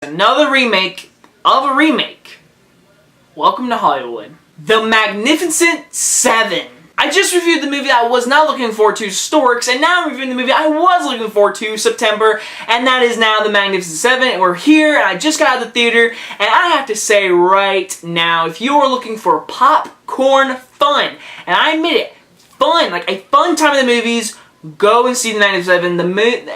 Another remake of a remake. Welcome to Hollywood. The Magnificent Seven. I just reviewed the movie I was not looking forward to, Storks, and now I'm reviewing the movie I was looking forward to, September, and that is now The Magnificent Seven, and we're here, and I just got out of the theater, and I have to say right now, if you are looking for popcorn fun, and I admit it, fun, like a fun time in the movies, go and see The Magnificent Seven.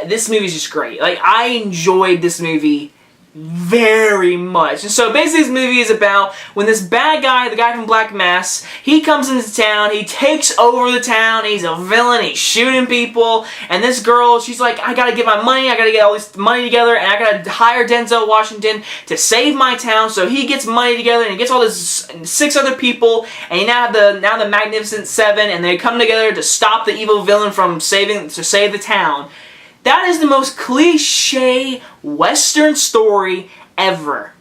This movie is just great. Like, I enjoyed this movie very much. And so basically this movie is about when this bad guy, the guy from Black Mass, he comes into town, he takes over the town, he's a villain, he's shooting people, and this girl, she's like, I gotta get my money, I gotta get all this money together, and I gotta hire Denzel Washington to save my town. So he gets money together, and he gets all this 6 other people, and you now have the Magnificent Seven, and they come together to stop the evil villain from save the town. That is the most cliche Western story ever.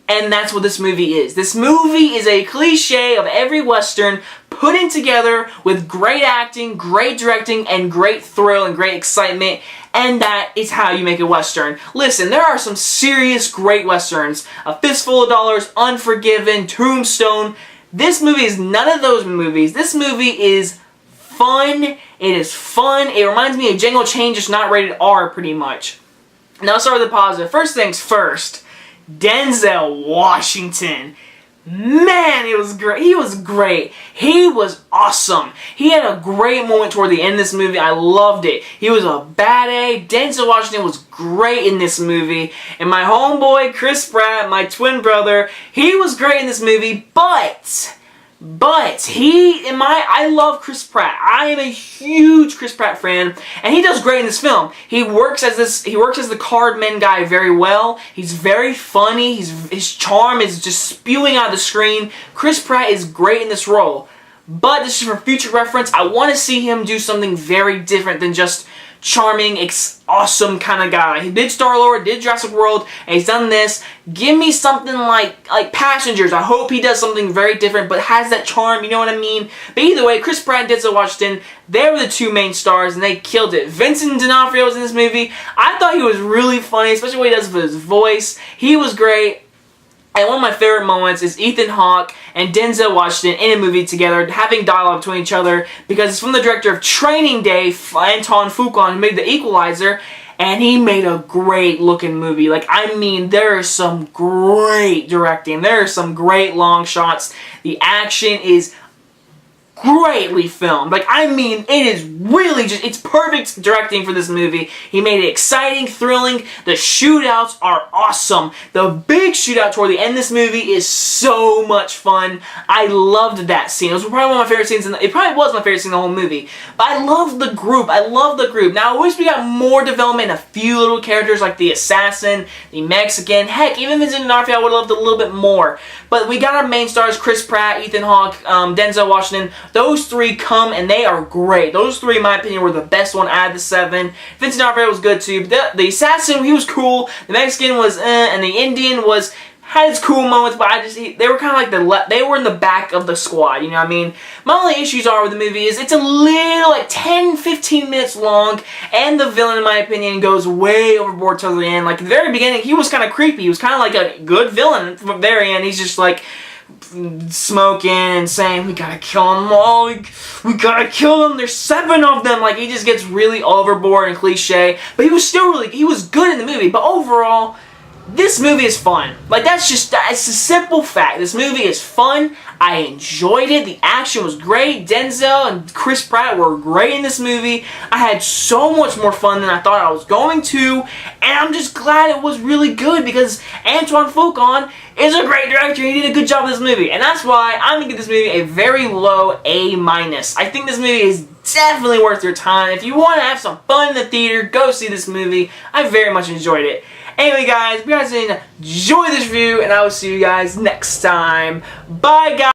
And that's what this movie is. This movie is a cliche of every Western put in together with great acting, great directing, and great thrill and great excitement. And that is how you make a Western. Listen, there are some serious great Westerns. A Fistful of Dollars, Unforgiven, Tombstone. This movie is none of those movies. This movie is fun. It is fun. It reminds me of Django Chain, just not rated R, pretty much. Now let's start with the positive. First things first, Denzel Washington. Man, it was great. He was great. He was awesome. He had a great moment toward the end of this movie. I loved it. He was a bad A. Denzel Washington was great in this movie. And my homeboy, Chris Pratt, my twin brother, he was great in this movie, but I love Chris Pratt. I am a huge Chris Pratt fan, and he does great in this film. He works as the cardman guy very well. He's very funny. His charm is just spewing out of the screen. Chris Pratt is great in this role. But this is for future reference. I want to see him do something very different than just charming, awesome kind of guy. He did Star-Lord, did Jurassic World, and he's done this. Give me something like Passengers. I hope he does something very different, but has that charm, you know what I mean? But either way, Chris Pratt and Denzel Washington, they were the 2 main stars, and they killed it. Vincent D'Onofrio was in this movie. I thought he was really funny, especially what he does with his voice. He was great. And one of my favorite moments is Ethan Hawke and Denzel Washington in a movie together, having dialogue between each other, because it's from the director of Training Day, Anton Fuqua, who made The Equalizer, and he made a great looking movie. Like, I mean, there is some great directing. There are some great long shots. The action is greatly filmed. Like, I mean, it is really just, it's perfect directing for this movie. He made it exciting, thrilling. The shootouts are awesome. The big shootout toward the end of this movie is so much fun. I loved that scene. It was probably one of my favorite scenes, it probably was my favorite scene in the whole movie. But I love the group. I love the group. Now, I wish we got more development in a few little characters like the assassin, the Mexican. Heck, even Vincent D'Onofrio, I would have loved a little bit more. But we got our main stars, Chris Pratt, Ethan Hawke, Denzel Washington. Those 3 come, and they are great. Those 3, in my opinion, were the best one out of the 7. Vincent D'Onofrio was good too. The assassin, he was cool. The Mexican was and the Indian had its cool moments, but they were kind of like they were in the back of the squad, you know what I mean? My only issues are with the movie is it's a little, like 10-15 minutes long, and the villain, in my opinion, goes way overboard till the end. Like, at the very beginning, he was kind of creepy. He was kind of like a good villain. From the very end, he's just like smoking and saying, we gotta kill them all, we gotta kill them, there's 7 of them. Like, he just gets really overboard and cliche, but he was good in the movie. But overall, this movie is fun. Like, it's a simple fact. This movie is fun. I enjoyed it. The action was great. Denzel and Chris Pratt were great in this movie. I had so much more fun than I thought I was going to, and I'm just glad it was really good because Anton Fuqua is a great director. He did a good job with this movie, and that's why I'm going to give this movie a very low A-. I think this movie is definitely worth your time. If you want to have some fun in the theater, go see this movie. I very much enjoyed it. Anyway, guys, if you guys enjoy this review, and I will see you guys next time. Bye, guys.